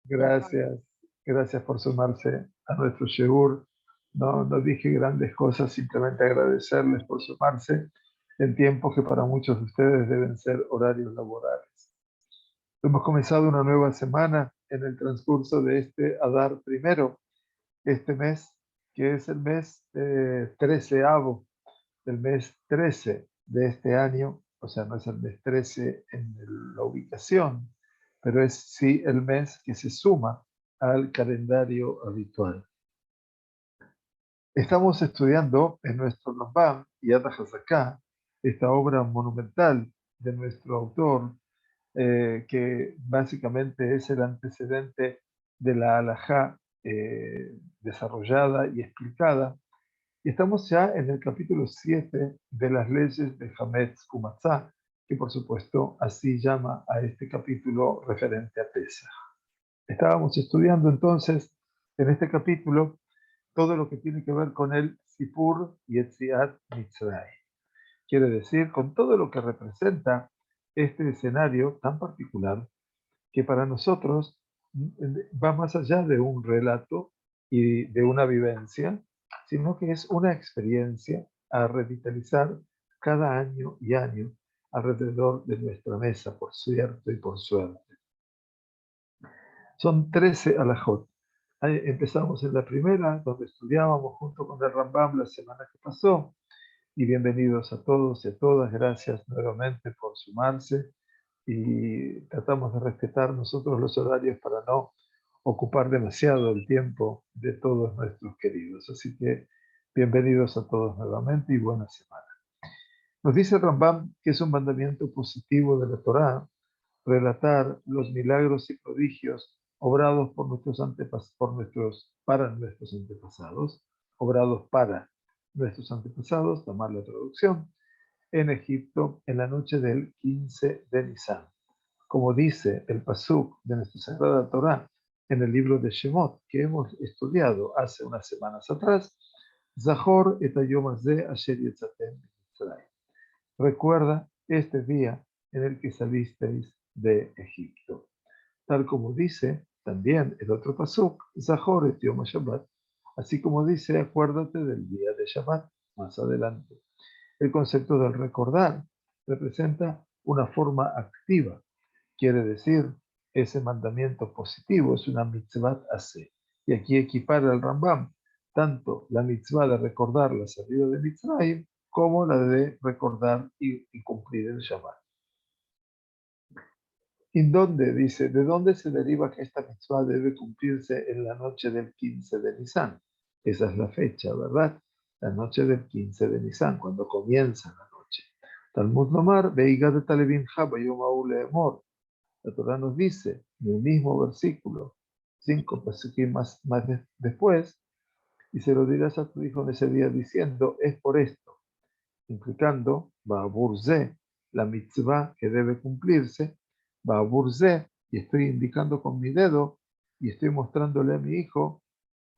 Gracias, gracias por sumarse a nuestro Sheur. No dije grandes cosas, simplemente agradecerles por sumarse en tiempos que para muchos de ustedes deben ser horarios laborales. Hemos comenzado una nueva semana en el transcurso de este Adar primero, este mes, que es el mes 13avo, el mes 13 de este año, o sea, no es el mes 13 en la ubicación, pero es sí el mes que se suma al calendario habitual. Estamos estudiando en nuestro Rambam Yad HaZaká, esta obra monumental de nuestro autor, que básicamente es el antecedente de la halajá desarrollada y explicada. Y estamos ya en el capítulo 7 de las leyes de Hametz Umatzah, que por supuesto así llama a este capítulo referente a Pesach. Estábamos estudiando entonces en este capítulo todo lo que tiene que ver con el Sipur Yetziat Mitzrayim. Quiere decir, con todo lo que representa este escenario tan particular que para nosotros va más allá de un relato y de una vivencia, sino que es una experiencia a revitalizar cada año y año alrededor de nuestra mesa, por cierto y por suerte. Son 13 alajot. Empezamos en la primera, donde estudiábamos junto con el Rambam la semana que pasó, y bienvenidos a todos y a todas. Gracias nuevamente por sumarse y tratamos de respetar nosotros los horarios para no ocupar demasiado el tiempo de todos nuestros queridos. Así que bienvenidos a todos nuevamente y buena semana. Nos dice el Rambam que es un mandamiento positivo de la Torá relatar los milagros y prodigios obrados por para nuestros antepasados, obrados para nuestros antepasados, tomar la traducción, en Egipto en la noche del 15 de Nisan. Como dice el pasuk de nuestra Sagrada Torá en el libro de Shemot, que hemos estudiado hace unas semanas atrás, Zahor et hayom hazeh asher yetzatem mitzrayim. Recuerda este día en el que salisteis de Egipto. Tal como dice también el otro pasuk, Zahor et yom Shabbat, así como dice, acuérdate del día de Shabbat, más adelante. El concepto del recordar representa una forma activa. Quiere decir, ese mandamiento positivo es una mitzvah aseh. Y aquí equipara el Rambam tanto la mitzvah de recordar la salida de Mitzrayim como la de recordar y cumplir el Shabbat. ¿Y dónde dice? ¿De dónde se deriva que esta mitzvah debe cumplirse en la noche del 15 de Nisan? Esa es la fecha, ¿verdad? La noche del 15 de Nisan, cuando comienza la noche. Talmud Lomar, Veiga de Talevin Bayom Aule Emor. La Torah nos dice, en el mismo versículo, 5 pasukim más después, y se lo dirás a tu hijo en ese día diciendo, es por esto, implicando, Ba'aburze, la mitzvah que debe cumplirse, Ba'aburze, y estoy indicando con mi dedo, y estoy mostrándole a mi hijo,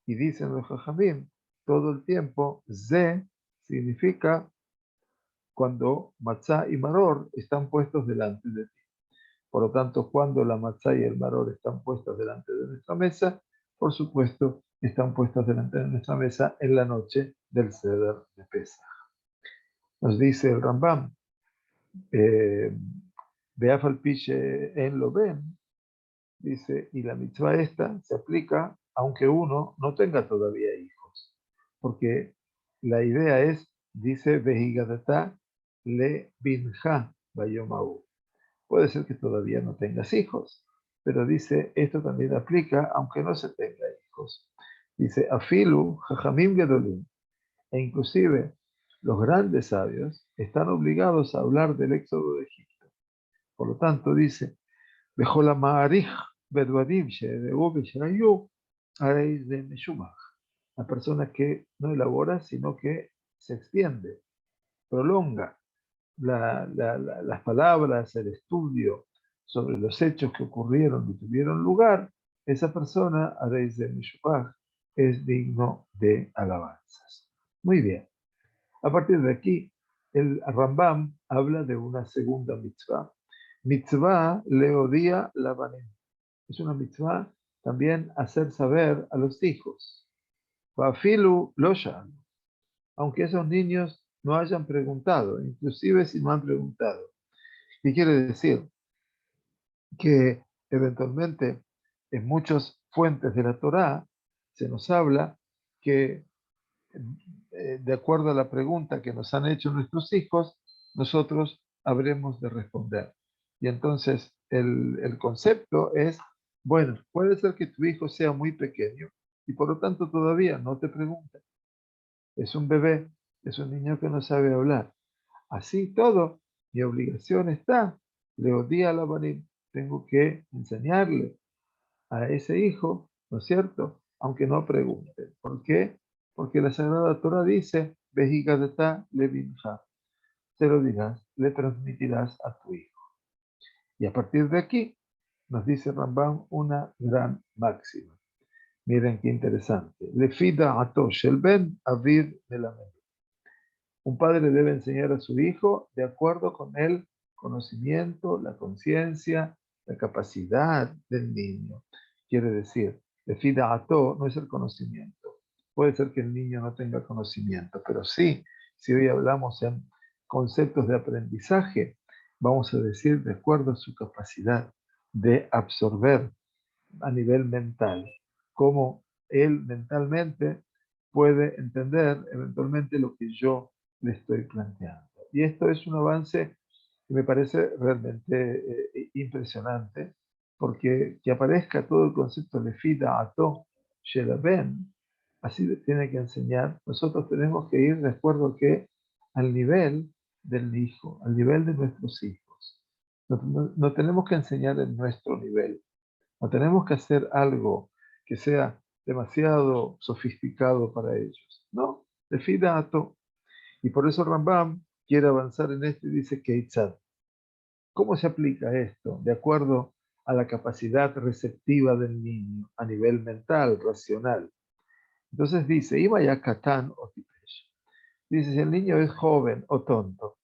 y dicen los Jajamim, todo el tiempo, Ze significa cuando matzah y maror están puestos delante de ti. Por lo tanto, cuando la matzá y el maror están puestos delante de nuestra mesa, por supuesto, están puestos delante de nuestra mesa en la noche del Seder de Pesach. Nos dice el Rambam, Beafal Piche en lo ven, dice, y la mitzvah esta se aplica aunque uno no tenga todavía hijos, porque la idea es, dice, Vehigadata le binja bayomau. Puede ser que todavía no tengas hijos, pero dice, esto también aplica aunque no se tenga hijos. Dice, afilu jajamim gedolim, e inclusive los grandes sabios están obligados a hablar del éxodo de Egipto. Por lo tanto, dice, la persona que no elabora, sino que se extiende, prolonga las palabras, el estudio sobre los hechos que ocurrieron y tuvieron lugar, esa persona, Areis de Mishupach, es digno de alabanzas. Muy bien. A partir de aquí, el Rambam habla de una segunda mitzvah. Mitzvah leodía lavanim. Es una mitzvah también hacer saber a los hijos. Fafilu Loshan, aunque esos niños no hayan preguntado, inclusive si no han preguntado. ¿Qué quiere decir? Que eventualmente en muchas fuentes de la Torá se nos habla que de acuerdo a la pregunta que nos han hecho nuestros hijos, nosotros habremos de responder. Y entonces el concepto es, bueno, puede ser que tu hijo sea muy pequeño y por lo tanto todavía no te pregunta. Es un bebé, es un niño que no sabe hablar. Así todo, mi obligación está, le odia a la Barim, tengo que enseñarle a ese hijo, ¿no es cierto? Aunque no pregunte. ¿Por qué? Porque la Sagrada Torah dice, Vejigadeta levinja, se lo dirás, le transmitirás a tu hijo. Y a partir de aquí, nos dice Rambam una gran máxima. Miren qué interesante. Lefida atosh el ben avid melamed. Un padre debe enseñar a su hijo de acuerdo con el conocimiento, la conciencia, la capacidad del niño. Quiere decir, fida ato no es el conocimiento. Puede ser que el niño no tenga conocimiento, pero sí, si hoy hablamos en conceptos de aprendizaje, vamos a decir de acuerdo a su capacidad de absorber a nivel mental, cómo él mentalmente puede entender eventualmente lo que yo le estoy planteando. Y esto es un avance que me parece realmente impresionante, porque que aparezca todo el concepto de fida ato shelaben, así tiene que enseñar. Nosotros tenemos que ir de acuerdo a que al nivel del hijo, al nivel de nuestros hijos. No tenemos que enseñar en nuestro nivel. No tenemos que hacer algo que sea demasiado sofisticado para ellos. No, de fidato. Y por eso Rambam quiere avanzar en esto y dice Keitzad. ¿Cómo se aplica esto? De acuerdo a la capacidad receptiva del niño a nivel mental, racional. Entonces dice, Iba ya Katán o Tipesh. Dice, si el niño es joven o tonto,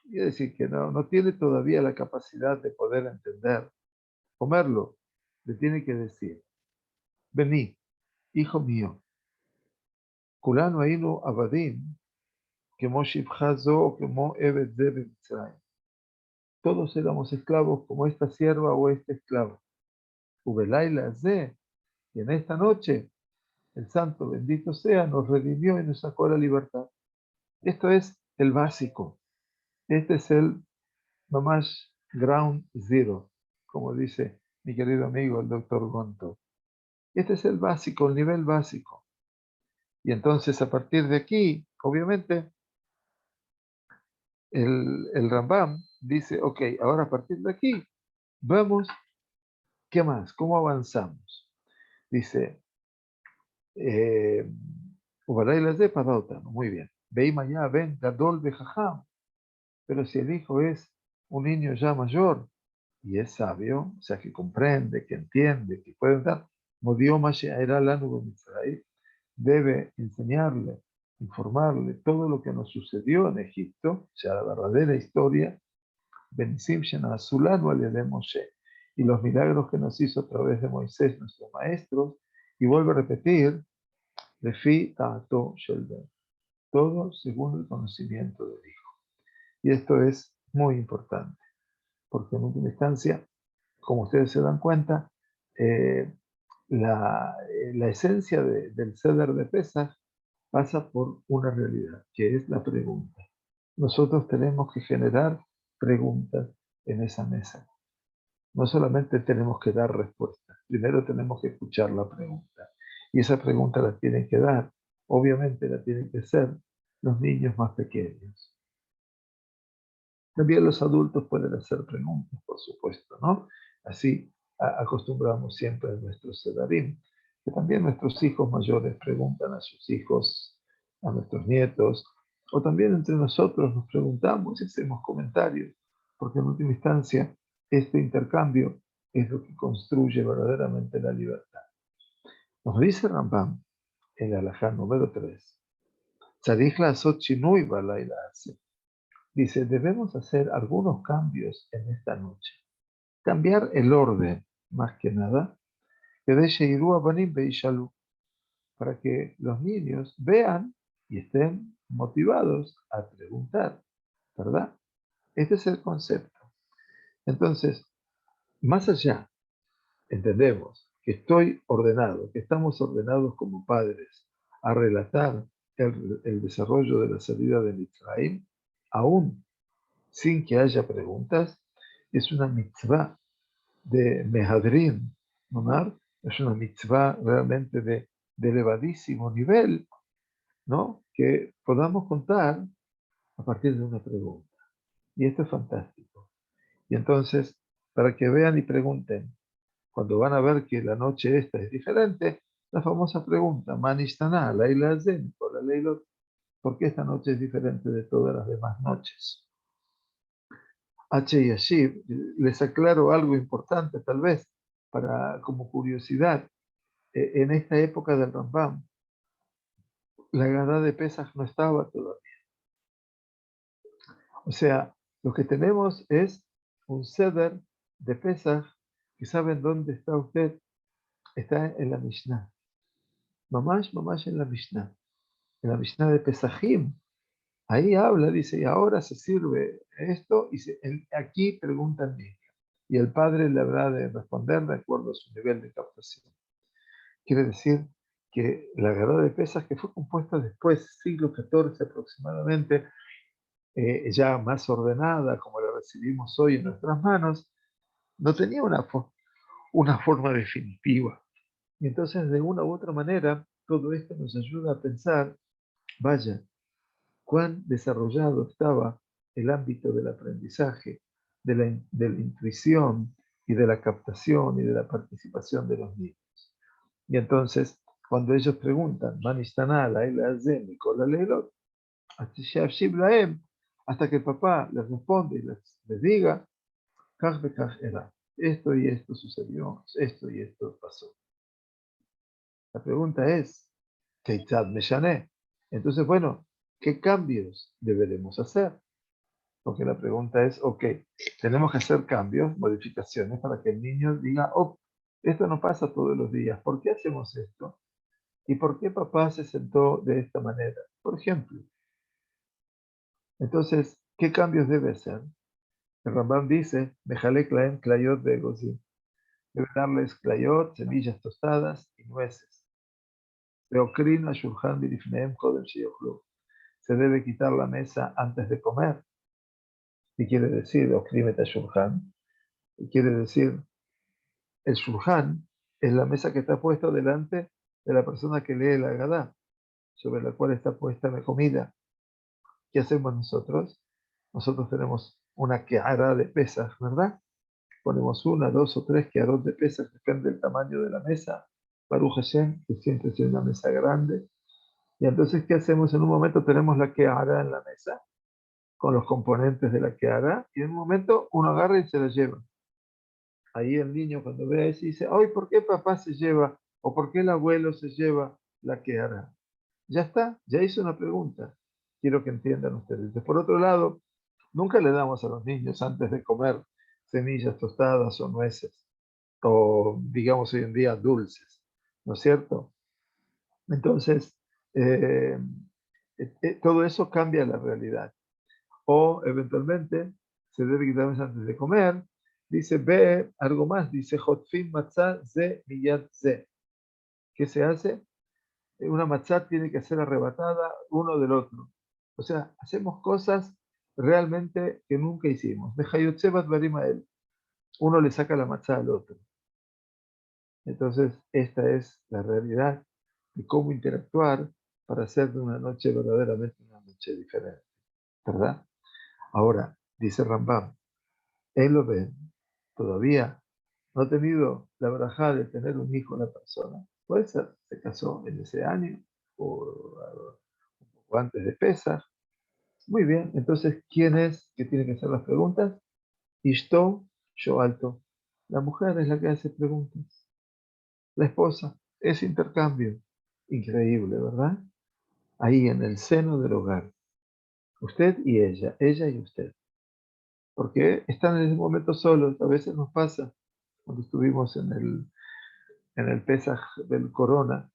quiere decir que no tiene todavía la capacidad de poder entender, comerlo, le tiene que decir, vení, hijo mío, כולנו היינו עבדים, כמו שפחה זו או כמו עבד זה במצרים. Todos éramos esclavos como esta sierva o este esclavo. ובלילה הזה, y en esta noche, el santo bendito sea, nos redimió y nos sacó a la libertad. Esto es el básico. Este es el mamash ground zero, como dice mi querido amigo el doctor Gonto. Este es el básico, el nivel básico. Y entonces a partir de aquí, obviamente, el Rambam dice, ok, ahora a partir de aquí, vamos, ¿qué más? ¿Cómo avanzamos? Dice, Ubalaylas de Padotano, muy bien. Veima ya ven Gadol Bejajam, pero si el hijo es un niño ya mayor y es sabio, o sea, que comprende, que entiende, que puede dar, Modioma She'era Lanu B'Mitzrayim, debe enseñarle, informarle todo lo que nos sucedió en Egipto, o sea, la verdadera historia, Benisim Shenazulanu al de Moshe, y los milagros que nos hizo a través de Moisés, nuestro maestro, y vuelve a repetir, Lefi Ta'ato Shelben, todo según el conocimiento del Hijo. Y esto es muy importante, porque en última instancia, como ustedes se dan cuenta, eh, la esencia del ceder de Pesach pasa por una realidad, que es la pregunta. Nosotros tenemos que generar preguntas en esa mesa. No solamente tenemos que dar respuestas, primero tenemos que escuchar la pregunta. Y esa pregunta la tienen que dar, obviamente la tienen que hacer los niños más pequeños. También los adultos pueden hacer preguntas, por supuesto, ¿no? Así acostumbramos siempre a nuestros sedarim, que también nuestros hijos mayores preguntan a sus hijos, a nuestros nietos, o también entre nosotros nos preguntamos y hacemos comentarios, porque en última instancia este intercambio es lo que construye verdaderamente la libertad. Nos dice Rambam en el alajá número 3, Tzarich la'asot shinui balayla hace. Dice, debemos hacer algunos cambios en esta noche. Cambiar el orden, más que nada, כדי שיראו הבנים וישאלו, para que los niños vean y estén motivados a preguntar, ¿verdad? Este es el concepto. Entonces, más allá, entendemos que estoy ordenado, que estamos ordenados como padres a relatar el desarrollo de la salida de Mitzrayim, aún sin que haya preguntas, es una mitzvah de Mehadrin, ¿no? Es una mitzvah realmente de elevadísimo nivel, ¿no? Que podamos contar a partir de una pregunta. Y esto es fantástico. Y entonces, para que vean y pregunten, cuando van a ver que la noche esta es diferente, la famosa pregunta, Manistana, Laila Zen, por la Leilot, ¿por qué esta noche es diferente de todas las demás noches? H. y Ashib, les aclaro algo importante tal vez, para, como curiosidad. En esta época del Rambam, la Gadá de Pesach no estaba todavía. O sea, lo que tenemos es un Seder de Pesach, que saben dónde está usted, está en la Mishnah. Mamash en la Mishnah de Pesachim. Ahí habla, dice, y ahora se sirve esto, y aquí pregunta el niño. Y el padre le habrá de responder de acuerdo a su nivel de captación. Quiere decir que la Gadá de Pesach, que fue compuesta después, siglo XIV aproximadamente, ya más ordenada, como la recibimos hoy en nuestras manos, no tenía una forma definitiva. Y entonces, de una u otra manera, todo esto nos ayuda a pensar, vaya, cuán desarrollado estaba el ámbito del aprendizaje, de la intuición y de la captación y de la participación de los niños. Y entonces, cuando ellos preguntan, hasta que el papá les responde y les diga, esto y esto sucedió, esto y esto pasó. La pregunta es, Keitzad Meshané. Entonces, bueno, ¿qué cambios deberemos hacer? Porque la pregunta es, ok, tenemos que hacer cambios, modificaciones para que el niño diga, oh, esto no pasa todos los días, ¿por qué hacemos esto? ¿Y por qué papá se sentó de esta manera? Por ejemplo. Entonces, ¿qué cambios debe hacer? El Rambam dice, Mejalek laem klayot begozim. Debe darles klayot, semillas tostadas y nueces. Beokrin ashulchan birifneem kodem sheyochlu. Se debe quitar la mesa antes de comer. ¿Qué quiere decir? Okrimet ashulchan. Quiere decir, el shulchan es la mesa que está puesta delante de la persona que lee la Haggadah, sobre la cual está puesta la comida. ¿Qué hacemos nosotros? Nosotros tenemos una ke'ara de pesas, ¿verdad? Ponemos una, dos o tres ke'arot de pesas, depende del tamaño de la mesa. Baruch Hashem, que siempre es una mesa grande. Y entonces, ¿qué hacemos? En un momento tenemos la ke'ara en la mesa, con los componentes de la ke'ara, y en un momento uno agarra y se la lleva. Ahí el niño cuando ve eso dice, ay, ¿por qué papá se lleva? ¿O por qué el abuelo se lleva la ke'ara? Ya está, ya hizo una pregunta. Quiero que entiendan ustedes. Por otro lado, nunca le damos a los niños antes de comer semillas tostadas o nueces, o digamos hoy en día dulces, ¿no es cierto? Entonces, eh, todo eso cambia la realidad. O eventualmente se debe quitar antes de comer. Dice, ve algo más, dice, Hotfin matzah ze miyad ze. ¿Qué se hace? Una matzah tiene que ser arrebatada uno del otro. O sea, hacemos cosas realmente que nunca hicimos. Mejayotzebat barimael. Uno le saca la matzah al otro. Entonces, esta es la realidad de cómo interactuar para hacer de una noche verdaderamente una noche diferente. ¿Verdad? Ahora, dice Rambam, él lo ve, todavía no ha tenido la braja de tener un hijo la persona. Puede ser, se casó en ese año o un poco antes de Pesach. Muy bien, entonces, ¿quién es que tiene que hacer las preguntas? Ishto, yo alto. La mujer es la que hace preguntas. La esposa, es intercambio. Increíble, ¿verdad? Ahí en el seno del hogar. Usted y ella y usted. Porque están en ese momento solos. A veces nos pasa cuando estuvimos en el Pesaj del Corona,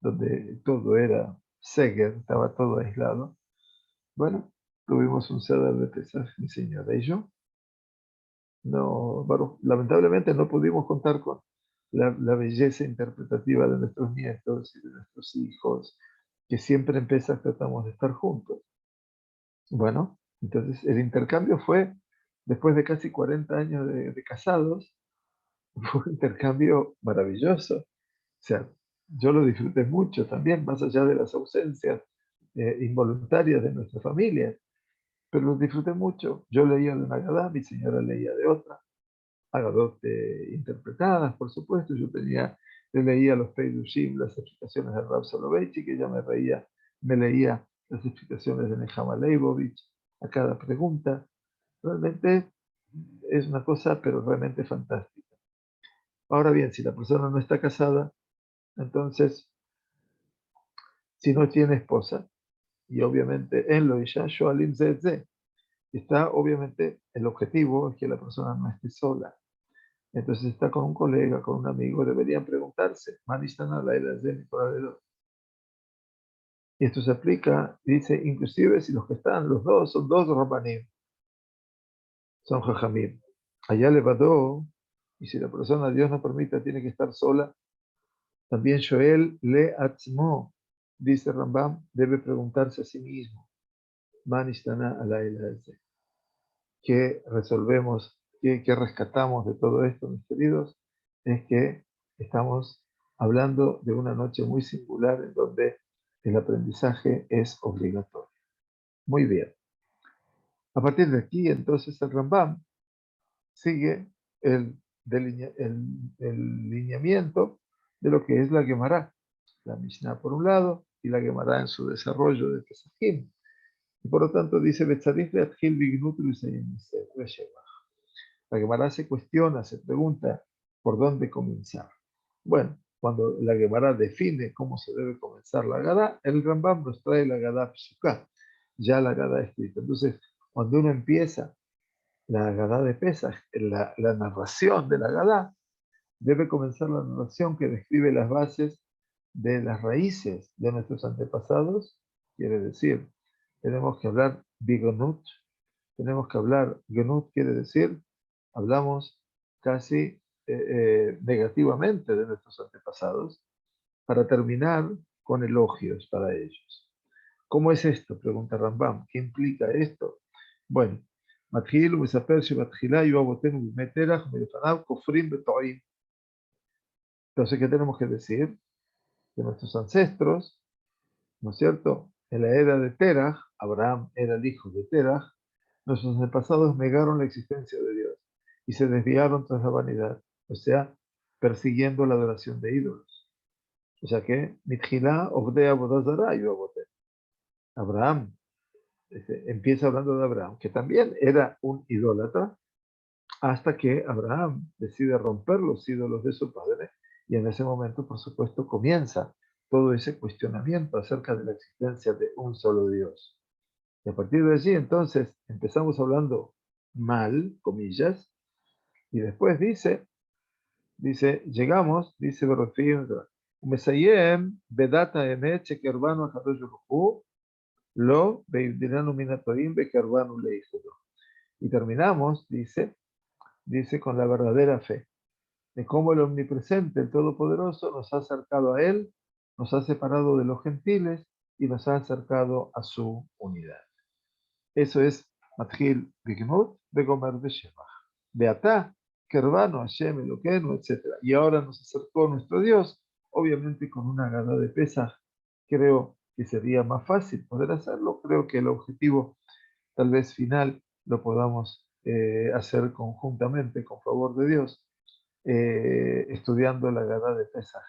donde todo era Seger, estaba todo aislado. Bueno, tuvimos un Seder de Pesaj, mi señora y yo. No, bueno, lamentablemente no pudimos contar con la belleza interpretativa de nuestros nietos y de nuestros hijos, que siempre en Pesaj tratamos de estar juntos. Bueno, entonces el intercambio fue, después de casi 40 años de casados, fue un intercambio maravilloso. O sea, yo lo disfruté mucho también, más allá de las ausencias involuntarias de nuestra familia, pero lo disfruté mucho. Yo leía de una Agadá, mi señora leía de otra, Agadot interpretadas, por supuesto. Yo leía los Peidushim, las explicaciones de Rav Soloveitchik, que ella me leía las explicaciones de Nehama Leibovich a cada pregunta. Realmente es una cosa, pero realmente fantástica. Ahora bien, si la persona no está casada, entonces, si no tiene esposa, y obviamente en lo isha, shoalim zeh, está obviamente el objetivo es que la persona no esté sola. Entonces está con un colega, con un amigo, deberían preguntarse, Manistana la de y esto se aplica, dice, inclusive si los que están, los dos, son dos Rabbanim, son Jajamim. Allá levadó, y si la persona, Dios no permita, tiene que estar sola, también Shoel le atzmo, dice Rambam, debe preguntarse a sí mismo, Manistana a la ¿qué resolvemos, qué rescatamos de todo esto, mis queridos? Es que estamos hablando de una noche muy singular en donde el aprendizaje es obligatorio. Muy bien. A partir de aquí, entonces, el Rambam sigue el lineamiento de lo que es la Gemara. La Mishnah por un lado y la Gemara en su desarrollo de Pesachim. Y por lo tanto dice, Betzarif le'atchil bignut u'lisayim b'sheva. La Gemara se cuestiona, se pregunta por dónde comenzar. Bueno, cuando la Gemara define cómo se debe comenzar la Gadá, el Rambam nos trae la Gadá Psuká, ya la Gadá escrita. Entonces, cuando uno empieza la Gadá de Pesach, la narración de la Gadá, debe comenzar la narración que describe las bases de las raíces de nuestros antepasados. Quiere decir, tenemos que hablar Bigonut, tenemos que hablar, Genut quiere decir, hablamos casi negativamente de nuestros antepasados para terminar con elogios para ellos. ¿Cómo es esto? Pregunta Rambam. ¿Qué implica esto? Bueno, מתחיל ומספר שבתחילה היו אבותינו בימי תרח ומלפניו כופרים וטועים. Entonces, ¿qué tenemos que decir? Que nuestros ancestros, ¿no es cierto? En la era de Terach, Abraham era el hijo de Terach, nuestros antepasados negaron la existencia de Dios y se desviaron tras la vanidad, o sea, persiguiendo la adoración de ídolos. O sea que, Mitjilá, Obdea, Bodazara, y Abraham, empieza hablando de Abraham, que también era un idólatra, hasta que Abraham decide romper los ídolos de su padre, y en ese momento, por supuesto, comienza todo ese cuestionamiento acerca de la existencia de un solo Dios. Y a partir de allí, entonces, empezamos hablando mal, comillas, y después llegamos, dice Berrofim, Mesayem, Bedata Emet, Shekerbanu Akadosh Baruj Hu, Lo, Beibdiranu Minatoim, Bekerbanu Leijudo. Y terminamos, dice, con la verdadera fe, de cómo el omnipresente, el todopoderoso, nos ha acercado a él, nos ha separado de los gentiles y nos ha acercado a su unidad. Eso es Matjil Bigmut Begomer Beshemach. Beatá, Kerbano, Hashem, Eloqueno, etc. Y ahora nos acercó nuestro Dios, obviamente con una gana de Pesaj. Creo que sería más fácil poder hacerlo. Creo que el objetivo, tal vez final, lo podamos hacer conjuntamente, con favor de Dios, estudiando la gana de Pesaj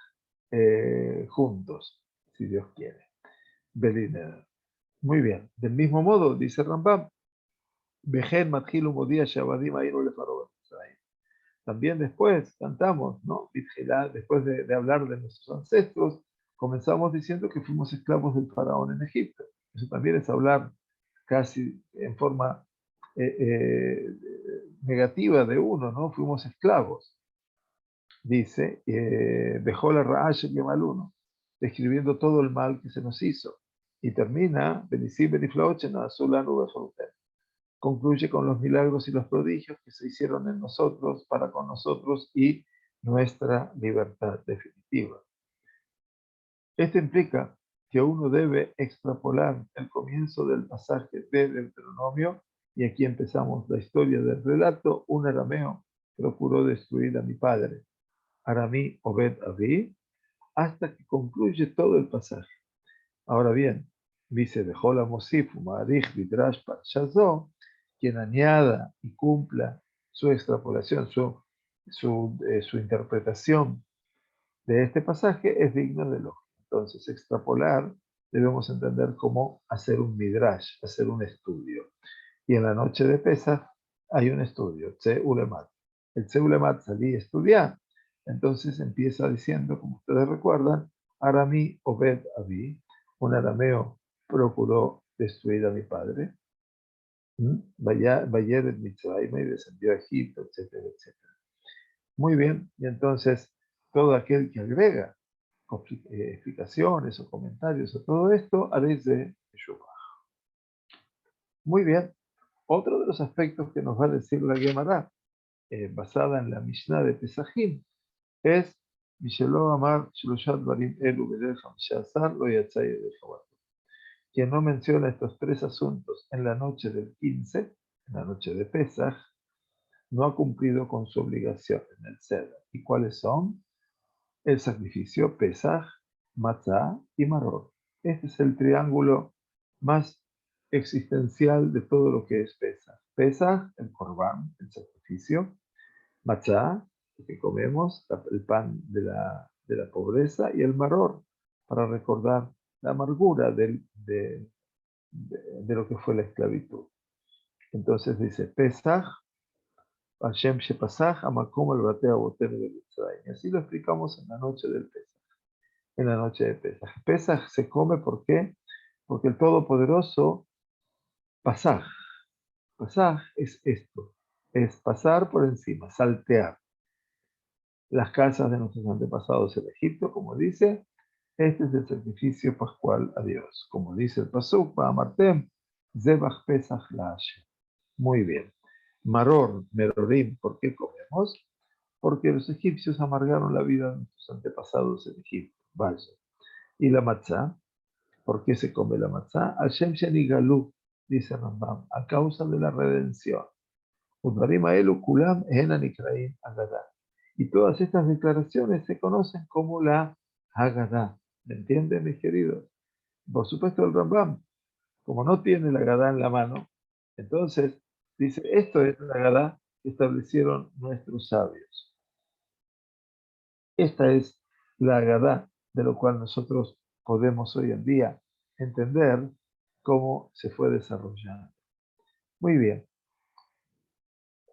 juntos, si Dios quiere. Belina. Muy bien. Del mismo modo, dice Rambam, Vejen Matjilu Modía Shabadim Ainu Lefarot. También después cantamos, ¿no? Después de hablar de nuestros ancestros, comenzamos diciendo que fuimos esclavos del faraón en Egipto. Eso también es hablar casi en forma negativa de uno, ¿no? Fuimos esclavos. dice, dejó la Ra'ash Gemaluno, describiendo todo el mal que se nos hizo. Y termina, Benisim Beniflaochen, Azulanu Beforuten. Concluye con los milagros y los prodigios que se hicieron en nosotros, para con nosotros y nuestra libertad definitiva. Esto implica que uno debe extrapolar el comienzo del pasaje de Deuteronomio, y aquí empezamos la historia del relato. Un arameo procuró destruir a mi padre, Aramí Obed Avi, hasta que concluye todo el pasaje. Ahora bien, dice, dejó la Mosif, Ma'arich, Midrash, Parshazó, quien añada y cumpla su extrapolación, su interpretación de este pasaje es digno de elogio. Entonces, extrapolar debemos entender como hacer un midrash, hacer un estudio. Y en la noche de Pesach hay un estudio, Tse Ulemat. El Tse Ulemat salí a estudiar. Entonces empieza diciendo, como ustedes recuerdan, Aramí Obed Avi, un arameo procuró destruir a mi padre. Bayer en Mitzrayim y descendió a Egipto, etcétera, etcétera. Muy bien, y entonces todo aquel que agrega explicaciones o comentarios a todo esto, haréis de Teshuvah. Muy bien, otro de los aspectos que nos va a decir la Gemara, basada en la Mishnah de Pesachim, es Mishelo Amar Shloshat Barim Elu Bedel Hamishazar Lo Yatzai de Shabbat. Quien no menciona estos tres asuntos en la noche del 15, en la noche de Pesach, no ha cumplido con su obligación en el Seder. ¿Y cuáles son? El sacrificio, Pesaj, Matzah y Maror. Este es el triángulo más existencial de todo lo que es Pesaj. Pesaj, el Corbán, el sacrificio. Matzah, lo que comemos, el pan de la pobreza. Y el Maror, para recordar la amargura de lo que fue la esclavitud. Entonces dice, Pesaj, Hashem Shepasaj, Amakom el Batea Botero de Mitzrayim. Y así lo explicamos en la noche del Pesaj. En la noche de Pesaj. Pesaj se come, ¿por qué? Porque el Todopoderoso, Pasaj. Pasaj es esto, es pasar por encima, saltear las casas de nuestros antepasados en Egipto, como dice. Este es el sacrificio pascual a Dios. Como dice el Pasuk, Martem, Zebach Pesach la Hashem. Muy bien. Maror, Merorim, ¿por qué comemos? Porque los egipcios amargaron la vida de nuestros antepasados en Egipto. Vaya. Y la matzah, ¿por qué se come la matzah? Hashem Sheni Galú, dice Rambam, a causa de la redención. Udvarim Aelu Kulam Enan Ikraim Agadah. Y todas estas declaraciones se conocen como la Haggadah. ¿Me entienden, mis queridos? Por supuesto, el Rambam, como no tiene la Haggadah en la mano, entonces dice, esto es la Haggadah que establecieron nuestros sabios. Esta es la Haggadah de lo cual nosotros podemos hoy en día entender cómo se fue desarrollando. Muy bien.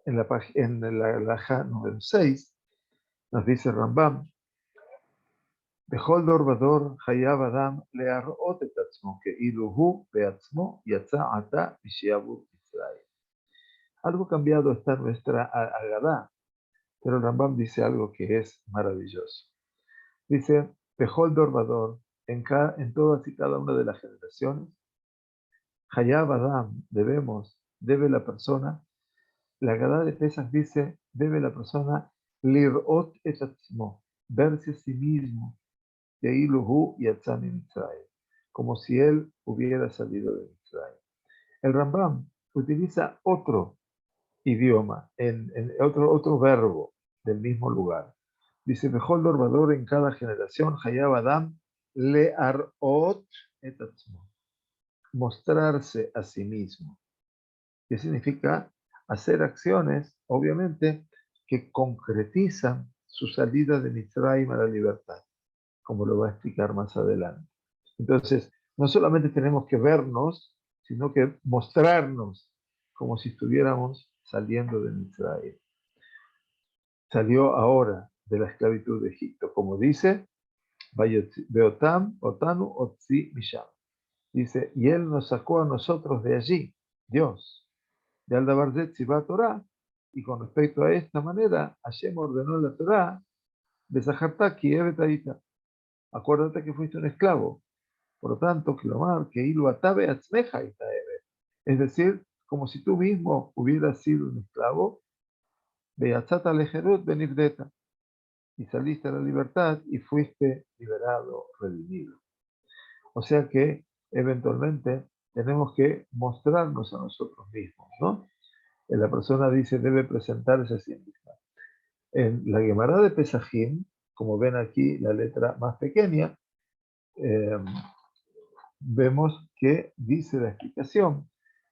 En la alajá número 6 nos dice Rambam, Bechol dor vador hayav adam learot et atzmo כאילו הוא בעצמו יצא עתה משעבוד מצרים. Algo cambiado está nuestra Haggadah, pero el Rambam dice algo que es maravilloso. Dice, Bechol dor vador, en todas y cada una de las generaciones, Hayav Adam, debe la persona, la Haggadah de Pesach dice, debe la persona lirot et atzmo, verse a sí mismo, Yeiluhu yatzami Mitzrayim, como si él hubiera salido de Mitzrayim. El Rambam utiliza otro idioma, en otro verbo del mismo lugar. Dice, Bechol dorvador en cada generación, Hayav Adam learot et atzmo, mostrarse a sí mismo. ¿Qué significa? Hacer acciones, obviamente, que concretizan su salida de Mitzrayim a la libertad, como lo va a explicar más adelante. Entonces, no solamente tenemos que vernos, sino que mostrarnos como si estuviéramos saliendo de Mitzrayim. Salió ahora de la esclavitud de Egipto, como dice, Beotam, Otanu, Otzi, Misham. Dice, y él nos sacó a nosotros de allí, Dios, de Aldabarzet Tzivat Torah, y con respecto a esta manera, Hashem ordenó la Torah Besajartaki, Ebetaita. Acuérdate que fuiste un esclavo. Por lo tanto, Kilomar, que Ilu Atabe Atzmeja Itaebe. Es decir, como si tú mismo hubieras sido un esclavo, Beatzata Lejerut Benirdeta. Y saliste a la libertad y fuiste liberado, redimido. O sea que eventualmente tenemos que mostrarnos a nosotros mismos, ¿no? La persona dice debe presentarse a sí misma. En la Gemara de Pesajim, como ven aquí la letra más pequeña, vemos que dice la explicación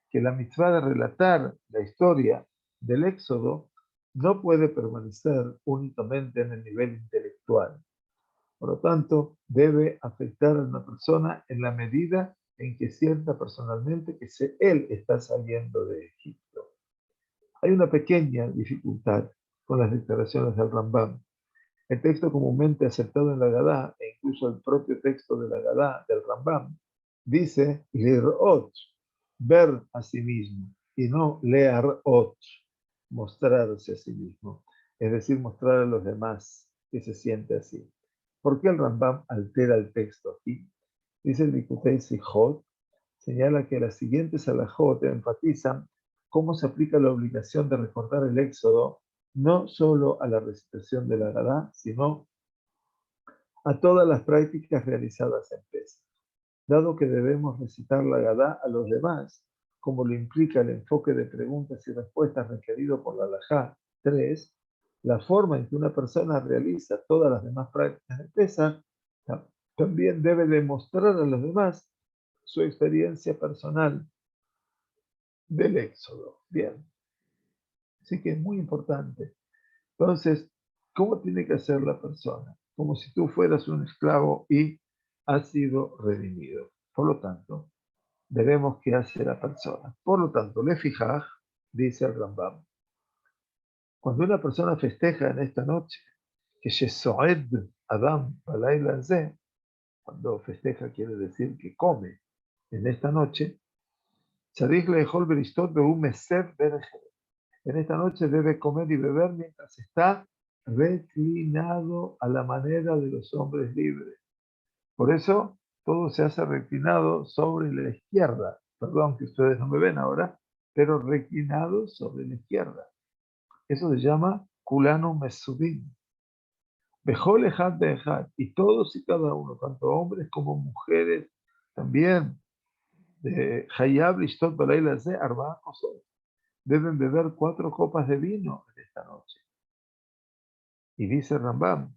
que la mitzvah de relatar la historia del Éxodo no puede permanecer únicamente en el nivel intelectual. Por lo tanto, debe afectar a una persona en la medida en que sienta personalmente que él está saliendo de Egipto. Hay una pequeña dificultad con las declaraciones del Rambam. El texto comúnmente aceptado en la Gadá, e incluso el propio texto de la Gadá del Rambam, dice lirot, ver a sí mismo, y no learot, mostrarse a sí mismo. Es decir, mostrar a los demás que se siente así. ¿Por qué el Rambam altera el texto aquí? Dice el Likutei Sijot, señala que las siguientes alajot enfatizan cómo se aplica la obligación de recordar el Éxodo no solo a la recitación de la Gadá, sino a todas las prácticas realizadas en Pesach. Dado que debemos recitar la Gadá a los demás, como lo implica el enfoque de preguntas y respuestas requerido por la Alajá 3, la forma en que una persona realiza todas las demás prácticas de Pesach también debe demostrar a los demás su experiencia personal del Éxodo. Bien, así que es muy importante. Entonces, ¿cómo tiene que hacer la persona? Como si tú fueras un esclavo y has sido redimido. Por lo tanto, veremos qué hace la persona. Por lo tanto, le fijaj, dice el Rambam, cuando una persona festeja en esta noche, que shesoed Adam balayla ze, cuando festeja quiere decir que come en esta noche, tzarich leechol belistot behu mesev bereje. En esta noche debe comer y beber mientras está reclinado a la manera de los hombres libres. Por eso todo se hace reclinado sobre la izquierda. Perdón que ustedes no me ven ahora, pero reclinado sobre la izquierda. Eso se llama kulanu mesubim. Bejol ejad de ejad. Y todos y cada uno, tanto hombres como mujeres, también de Hayab Lishtot Balayla Ze Arba'a Kosot, deben beber 4 copas de vino en esta noche. Y dice Rambam,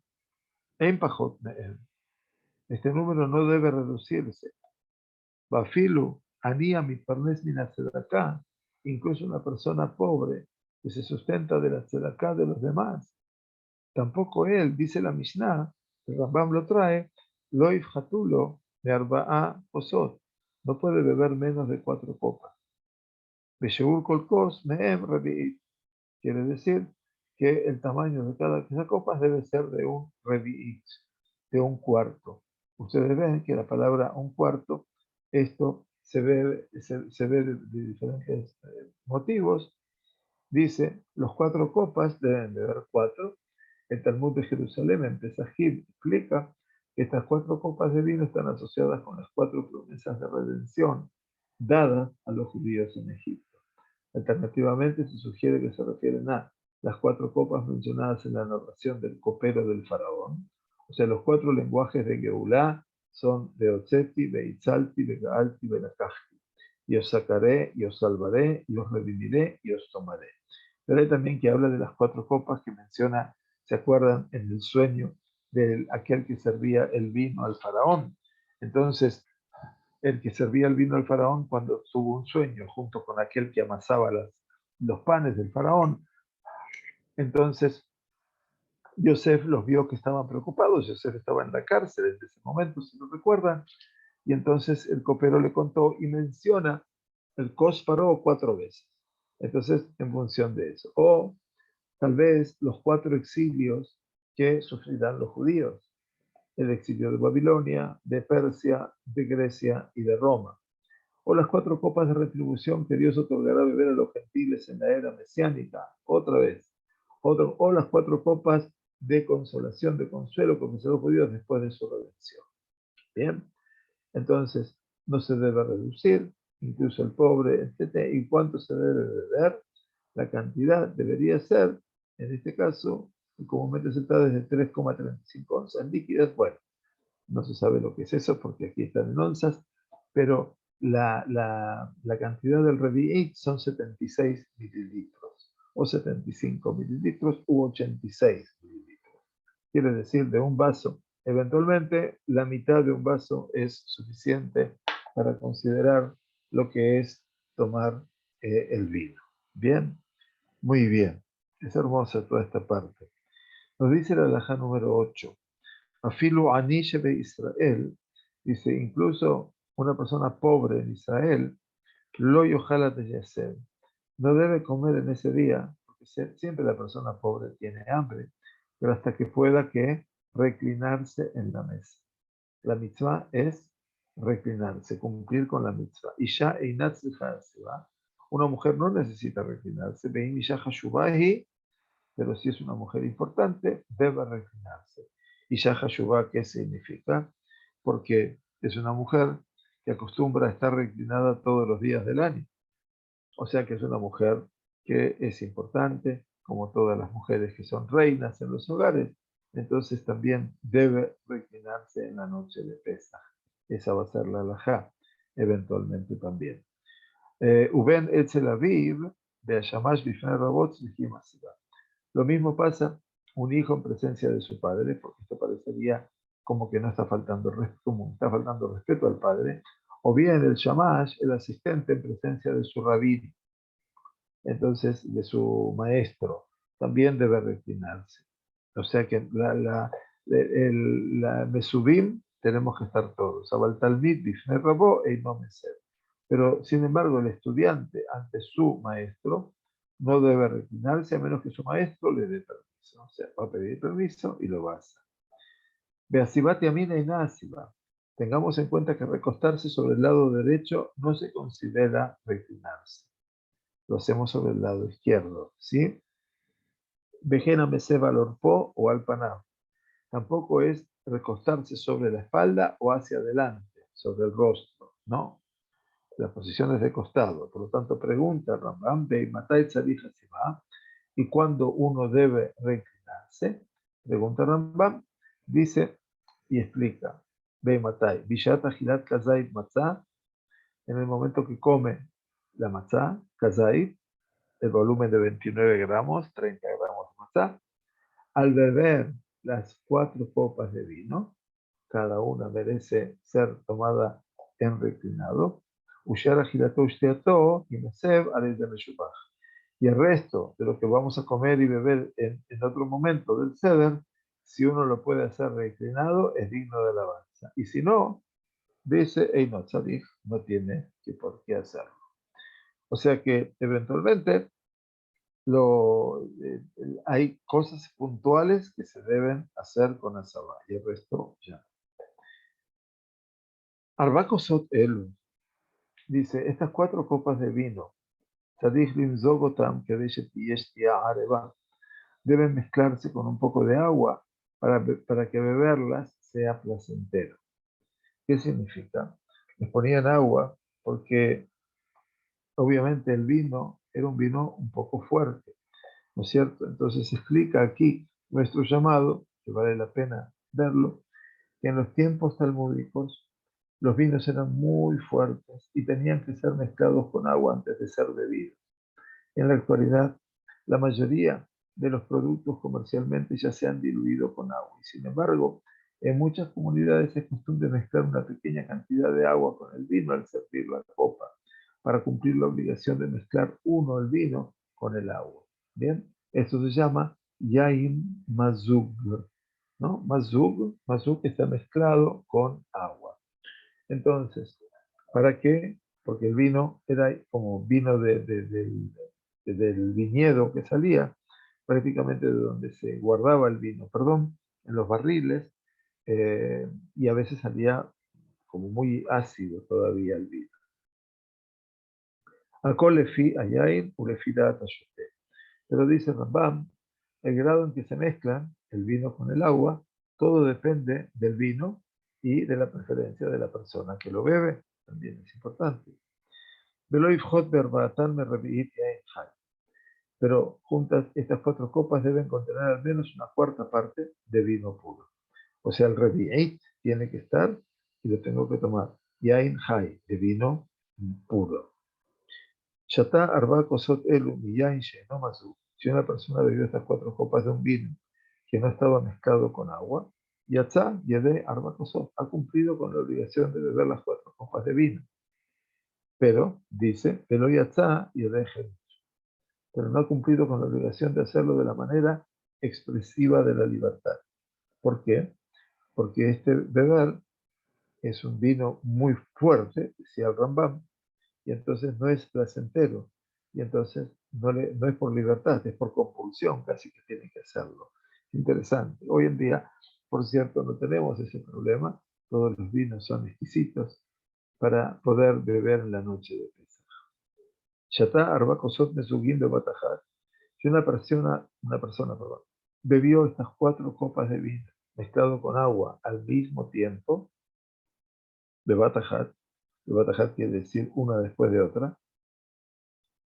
en Pajot Me'em, este número no debe reducirse. Bafilu, Anía mi parnes min acá, incluso una persona pobre que se sustenta de la tzedakah de los demás. Tampoco él, dice la Mishnah, el Rambam lo trae, loif hatulo de arba'a posot, no puede beber menos de 4 copas. Besheur kolkos me'em revi'it, quiere decir que el tamaño de cada copa debe ser de un revi'it, de un cuarto. Ustedes ven que la palabra un cuarto, esto se ve de diferentes motivos. Dice, los 4 copas deben de haber 4. El Talmud de Jerusalén en Pesajid explica que estas 4 copas de vino están asociadas con las 4 promesas de redención dadas a los judíos en Egipto. Alternativamente, se sugiere que se refieren a las 4 copas mencionadas en la narración del copero del faraón. O sea, los 4 lenguajes de Geulá son Beotzeti, Beitzalti, Begaalti, Belakachti. Y os sacaré, y os salvaré, y os redimiré, y os tomaré. Pero hay también que habla de las 4 copas que menciona, ¿se acuerdan? En el sueño de aquel que servía el vino al faraón. Entonces, el que servía el vino al faraón cuando tuvo un sueño junto con aquel que amasaba los panes del faraón. Entonces, Yosef los vio que estaban preocupados. Yosef estaba en la cárcel en ese momento, si lo recuerdan. Y entonces el copero le contó y menciona el Kos Paró 4 veces. Entonces, en función de eso. O tal vez los 4 exilios que sufrirán los judíos. El exilio de Babilonia, de Persia, de Grecia y de Roma. O las 4 copas de retribución que Dios otorgará a beber a los gentiles en la era mesiánica, otra vez. O las 4 copas de consolación, de consuelo confesado por Dios después de su redención. Bien, entonces no se debe reducir, incluso el pobre, etc. ¿Y cuánto se debe beber? La cantidad debería ser, en este caso, comúnmente aceptada desde 3,35 onzas líquidas. Bueno, no se sabe lo que es eso porque aquí están en onzas, pero la cantidad del Revi'it son 76 mililitros, o 75 mililitros, u 86 mililitros. Quiere decir, de un vaso, eventualmente la mitad de un vaso es suficiente para considerar lo que es tomar el vino. Bien, muy bien. Es hermosa toda esta parte. Nos dice la halajá número 8. Afilu Anish de Israel, dice, incluso una persona pobre en Israel, lo yohala de Yasem, no debe comer en ese día, porque siempre la persona pobre tiene hambre, pero hasta que pueda que reclinarse en la mesa. La mitzvah es reclinarse, cumplir con la mitzvah. Y ya una mujer no necesita reclinarse, pero si es una mujer importante, debe reclinarse. Y ya Hashubá, ¿qué significa? Porque es una mujer que acostumbra a estar reclinada todos los días del año. O sea que es una mujer que es importante, como todas las mujeres que son reinas en los hogares. Entonces también debe reclinarse en la noche de Pesaj. Esa va a ser la halajá, eventualmente también. Uben Etzel Aviv, de Ashamash Bifnei Rabot, lo mismo pasa un hijo en presencia de su padre, porque esto parecería como que no está faltando, como está faltando respeto al padre, o bien el shamash, el asistente en presencia de su rabí, entonces de su maestro, también debe reclinarse. O sea que la mesubim tenemos que estar todos. Abal talmid bifnei rabo e no meser. Pero, sin embargo, el estudiante ante su maestro no debe reclinarse a menos que su maestro le dé permiso. O sea, va a pedir permiso y lo va a hacer. Beasibat yamina y nasiba. Tengamos en cuenta que recostarse sobre el lado derecho no se considera reclinarse. Lo hacemos sobre el lado izquierdo, ¿sí? Vejena meseva al orpó o al paná. Tampoco es recostarse sobre la espalda o hacia adelante, sobre el rostro, ¿no? La posición es de costado. Por lo tanto, pregunta Rambam, ¿y cuándo uno debe reclinarse? Pregunta Rambam, dice y explica, Beimatai, Bishata Hilat Kazait Matzah, en el momento que come la matzah, Kazait, el volumen de 29 gramos, 30 gramos de matzah, al beber las 4 copas de vino, cada una merece ser tomada en reclinado, y el resto de lo que vamos a comer y beber en otro momento del Seder, si uno lo puede hacer reclinado, es digno de alabanza. Y si no, dice Einot Tzadich, no tiene que por qué hacerlo. O sea que eventualmente hay cosas puntuales que se deben hacer con asabá y el resto ya. Arbakosot Elu dice, estas 4 copas de vino, Tzadich Limzogotam, que deben mezclarse con un poco de agua para que beberlas sea placentero. ¿Qué significa? Les ponían agua porque obviamente el vino era un vino un poco fuerte, ¿no es cierto? Entonces se explica aquí nuestro llamado, que vale la pena verlo, que en los tiempos talmúdicos los vinos eran muy fuertes y tenían que ser mezclados con agua antes de ser bebidos. En la actualidad, la mayoría de los productos comercialmente ya se han diluido con agua y sin embargo, en muchas comunidades es costumbre mezclar una pequeña cantidad de agua con el vino al servir la copa para cumplir la obligación de mezclar uno el vino con el agua. Bien, esto se llama yain mazug, ¿no? Mazug está mezclado con agua. Entonces, ¿para qué? Porque el vino era como vino del viñedo que salía, prácticamente de donde se guardaba el vino, perdón, en los barriles, y a veces salía como muy ácido todavía el vino. Akolefi ayain ulefidat ashote. Pero dice Rambam, el grado en que se mezclan el vino con el agua, todo depende del vino y de la preferencia de la persona que lo bebe, también es importante. Pero juntas estas 4 copas deben contener al menos una cuarta parte de vino puro. O sea, el revi'it tiene que estar y lo tengo que tomar. Yain hay, de vino puro. Shatá arba kosot elu miyain she'eno mazu. Si una persona bebió estas 4 copas de un vino que no estaba mezclado con agua, yatzá yede arba kosot, ha cumplido con la obligación de beber las 4 copas de vino. Pero, dice, pero yatzá yede jerut, pero no ha cumplido con la obligación de hacerlo de la manera expresiva de la libertad. ¿Por qué? Porque este beber es un vino muy fuerte, decía el Rambam, y entonces no es placentero, y entonces no es por libertad, es por compulsión casi que tiene que hacerlo. Interesante. Hoy en día, por cierto, no tenemos ese problema, todos los vinos son exquisitos para poder beber en la noche de Pesaj. Shatá arba kosot mesugim bebatajat. Si una persona, bebió estas 4 copas de vino mezclado con agua al mismo tiempo, bebatajat quiere decir una después de otra,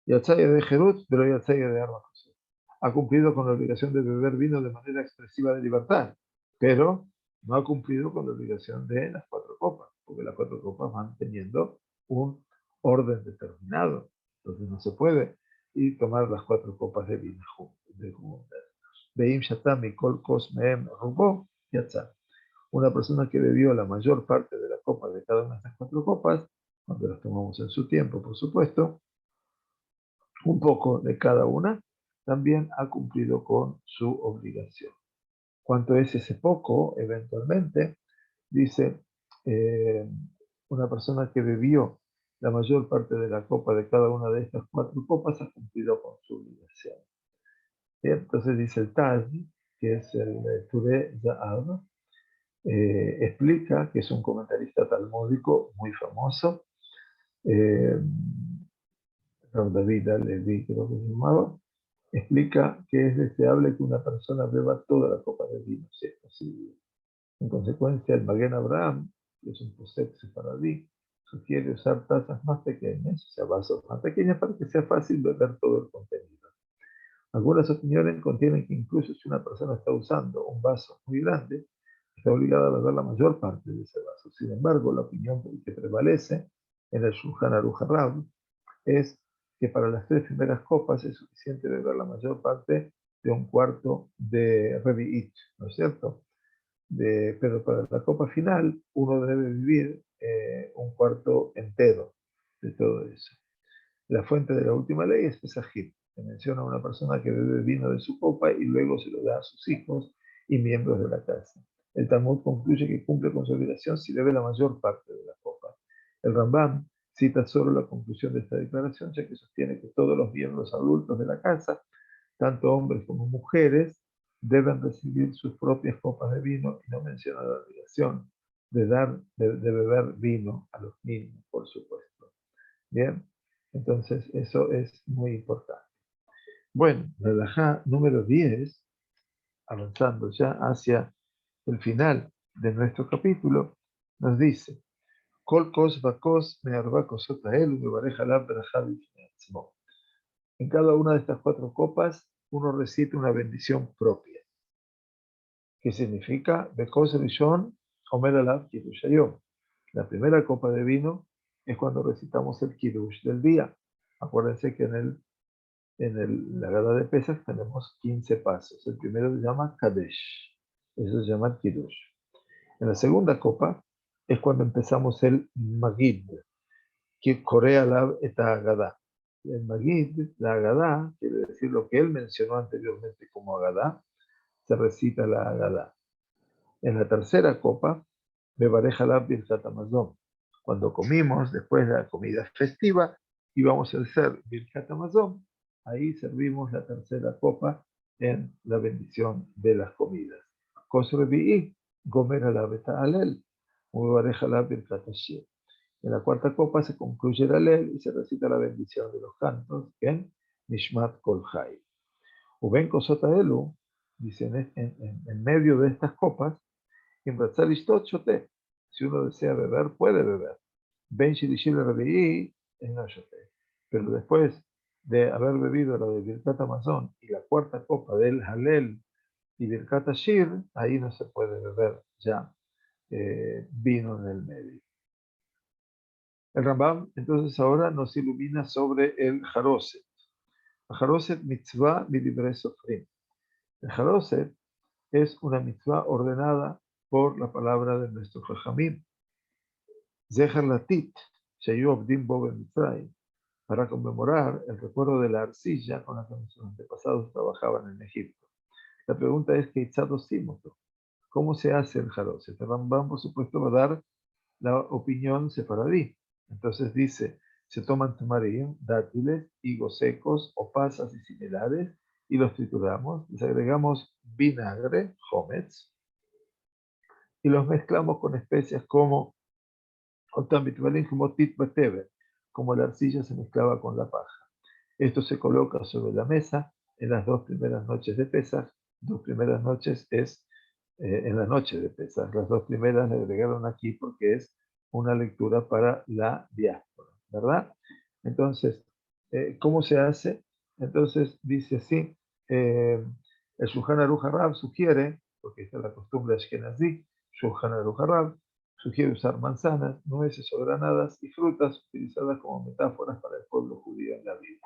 Yatzaya de Jerut, pero Yatzaya de Arba Kosot. Ha cumplido con la obligación de beber vino de manera expresiva de libertad, pero no ha cumplido con la obligación de las 4 copas, porque las 4 copas van teniendo un orden determinado. Entonces no se puede y tomar las 4 copas de vino juntas. Veim Shatami Kol Kos Meem Rubo Yatzah. Una persona que bebió la mayor parte de la copa de cada una de estas 4 copas, cuando las tomamos en su tiempo, por supuesto, un poco de cada una, también ha cumplido con su obligación. ¿Cuánto es ese poco? Eventualmente, dice, una persona que bebió la mayor parte de la copa de cada una de estas 4 copas ha cumplido con su obligación. Y entonces dice el Taz, que es el Ture Zahab, explica, que es un comentarista talmúdico muy famoso, Rav David Levi creo que se llamaba, explica que es deseable que una persona beba toda la copa de vino, si es posible. En consecuencia, el Maguen Abraham, que es un posek sefaradí, sugiere usar tazas más pequeñas, o sea, vasos más pequeños, para que sea fácil beber todo el contenido. Algunas opiniones contienen que incluso si una persona está usando un vaso muy grande, está obligada a beber la mayor parte de ese vaso. Sin embargo, la opinión que prevalece en el Shulchan Aruch HaRav es que para las 3 primeras copas es suficiente beber la mayor parte de un cuarto de Revi'it, ¿no es cierto? Pero para la copa final uno debe vivir un cuarto entero de todo eso. La fuente de la última ley es Pesajit, que menciona a una persona que bebe vino de su copa y luego se lo da a sus hijos y miembros de la casa. El Talmud concluye que cumple con su obligación si bebe la mayor parte de la copa. El Rambam cita solo la conclusión de esta declaración, ya que sostiene que todos los miembros adultos de la casa, tanto hombres como mujeres, deben recibir sus propias copas de vino y no menciona la obligación de beber vino a los niños, por supuesto. Bien, entonces eso es muy importante. Bueno, la halajá número 10, avanzando ya hacia el final de nuestro capítulo, nos dice: Kol kos vakos me arba kosot haelu me bareja la berajá bifnei atzmo. En cada una de estas 4 copas uno recita una bendición propia, que significa Bekos Rishon Omer Alav Kiddush Hayom. La primera copa de vino es cuando recitamos el Kiddush del día. Acuérdense que la Gada de Pesach tenemos 15 pasos. El primero se llama Kadesh, eso se llama Kiddush. En la segunda copa es cuando empezamos el Magid, que Corea la eta Agadá. El Magid, la Agadá, quiere decir lo que él mencionó anteriormente como Agadá, se recita la Agadá. En la tercera copa, Bebareja la Birkat Hamazon. Cuando comimos, después de la comida festiva, íbamos a hacer Birkat Hamazon, ahí servimos la tercera copa en la bendición de las comidas. Kosrevi'i, Gomer la Beta Alel, Bebareja la Birkat Hashem. En la cuarta copa se concluye el Alel y se recita la bendición de los cantos en Nishmat Kol Chai. Uben Kosot Elu, dice, en medio de estas copas, si uno desea beber, puede beber. Ben Shirishil Revi'i en Noyote. Pero después de haber bebido la de Birkat Amazon y la cuarta copa del Halel y Birkat Ashir, ahí no se puede beber ya vino en el medio. El Rambam entonces ahora nos ilumina sobre el Haroset. El Haroset mitzvah midivre sofrim. El Haroset es una mitzvah ordenada por la palabra de nuestro Jajamim. Zecher Latit, Sheyu Abdim Bo Mitzrayim, para conmemorar el recuerdo de la arcilla con la que nuestros antepasados trabajaban en Egipto. La pregunta es, ¿cómo se hace el Haroset? El Rambam, por supuesto, va a dar la opinión sefaradí. Entonces dice, se toman tamarín, dátiles, higos secos o pasas y similares, y los trituramos, les agregamos vinagre, hometz, y los mezclamos con especias como como la arcilla se mezclaba con la paja. Esto se coloca sobre la mesa en las 2 primeras noches de Pesaj. 2 primeras noches es en la noche de Pesaj. Las 2 primeras le agregaron aquí porque es una lectura para la diáspora, ¿verdad? Entonces, ¿cómo se hace? Entonces dice así, el Shulchan Aruch HaRav sugiere, porque esta es la costumbre ashkenazí, Shulchan Aruch HaRav sugiere usar manzanas, nueces o granadas y frutas utilizadas como metáforas para el pueblo judío en la Biblia.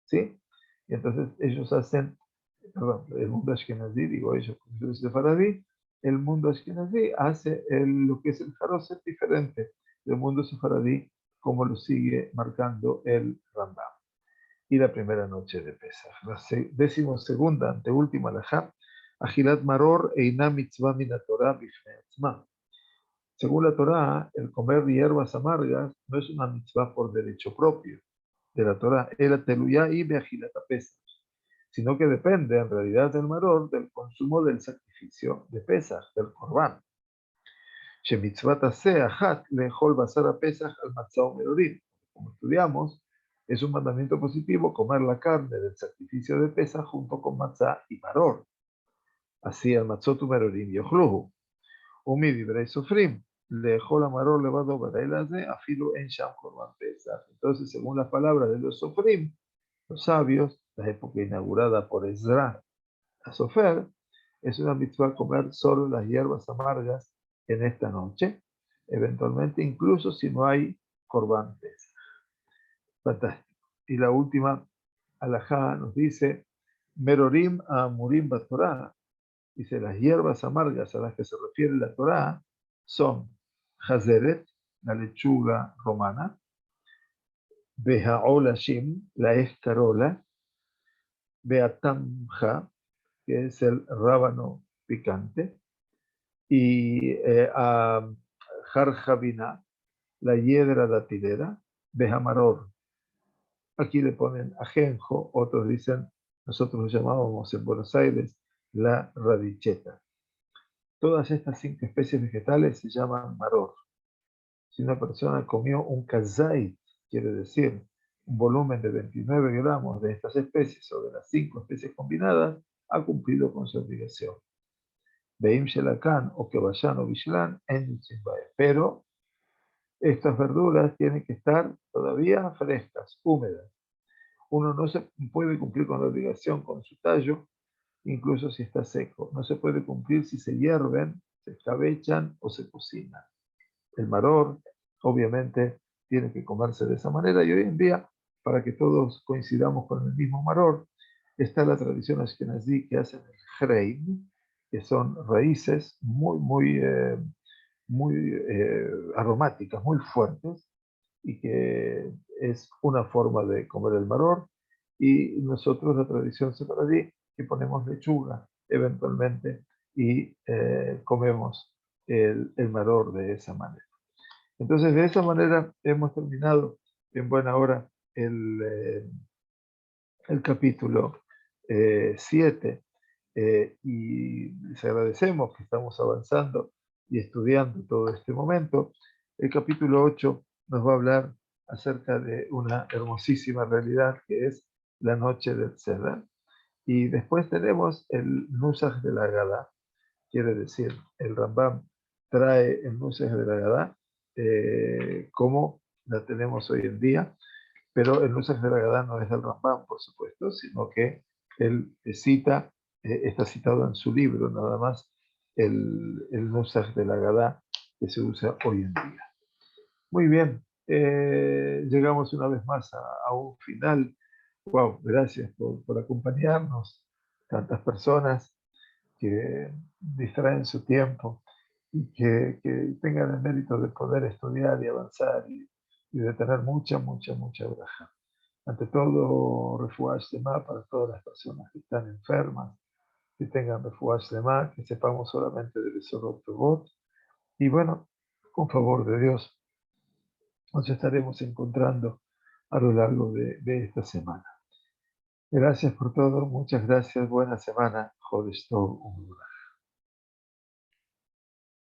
¿Sí? Y entonces ellos hacen, perdón, el mundo ashkenazí, digo ellos, como yo dice Faradí, el mundo ashkenazí hace lo que es el Haroset diferente del mundo sefaradí, como lo sigue marcando el Rambam. Y la primera noche de Pesach. La 12ª, anteúltima alajá, Ajilat Maror Eina Mitzvah Mina Torah Bifnei Atzma. Según la Torah, el comer hierbas amargas no es una mitzvah por derecho propio de la Torah, el teluyá y beajilat Pesach, sino que depende en realidad del maror del consumo del sacrificio de Pesach, del Korban. Shemitzvat hat lejol basar Pesach al matzah merodim. Como estudiamos, es un mandamiento positivo comer la carne del sacrificio de Pesach junto con matzah y maror. Así al matzot merodim yochluhu. Umi divrei sofrim. Lejol amaror levado baraelaze afilo en sham korban Pesach. Entonces, según las palabras de los sofrim, los sabios, la época inaugurada por Ezra a Sofer, es una mitzvah comer solo las hierbas amargas en esta noche, eventualmente incluso si no hay Korban Pesach. Fantástico. Y la última alajá nos dice, Merorim a Murim Batorá, dice, las hierbas amargas a las que se refiere la Torá son Hazeret, la lechuga romana, Behaolashim, la escarola, Beatamja, que es el rábano picante, y a Jarjabina, la hiedra datilera, Bejamaror. Aquí le ponen ajenjo, otros dicen, nosotros lo llamábamos en Buenos Aires, la radicheta. Todas estas 5 especies vegetales se llaman maror. Si una persona comió un kazait, quiere decir un volumen de 29 gramos de estas especies o de las 5 especies combinadas, ha cumplido con su obligación. Beim Shelakan o Kebayan o Bishlan en Yutzimbae. Pero estas verduras tienen que estar todavía frescas, húmedas. Uno no se puede cumplir con la obligación con su tallo, incluso si está seco. No se puede cumplir si se hierven, se escabechan o se cocinan. El maror, obviamente, tiene que comerse de esa manera y hoy en día, para que todos coincidamos con el mismo maror, está la tradición ashkenazí que hacen el hrein, que son raíces muy aromáticas, muy fuertes, y que es una forma de comer el maror. Y nosotros, la tradición sefaradí, que ponemos lechuga eventualmente y comemos el maror de esa manera. Entonces, de esa manera hemos terminado en buena hora el capítulo 7 y les agradecemos que estamos avanzando y estudiando todo este momento. El capítulo 8 nos va a hablar acerca de una hermosísima realidad que es la noche del Seder. Y después tenemos el Nusach de la Haggadah, quiere decir, el Rambam trae el Nusach de la Haggadah como la tenemos hoy en día, pero el Nusach de la Haggadah no es del Rambam, por supuesto, sino que él cita, está citado en su libro nada más, el Nusach de la Haggadah que se usa hoy en día. Muy bien, llegamos una vez más a un final. Wow, gracias por acompañarnos, tantas personas que distraen su tiempo y que tengan el mérito de poder estudiar y avanzar y de tener mucha, mucha, mucha braja. Ante todo, refuah shlema para todas las personas que están enfermas, que tengan refuah shlema, que sepamos solamente de Besorot Tovot. Y bueno, con favor de Dios, nos estaremos encontrando a lo largo de esta semana. Gracias por todo, muchas gracias, buena semana, Jodesh Tov.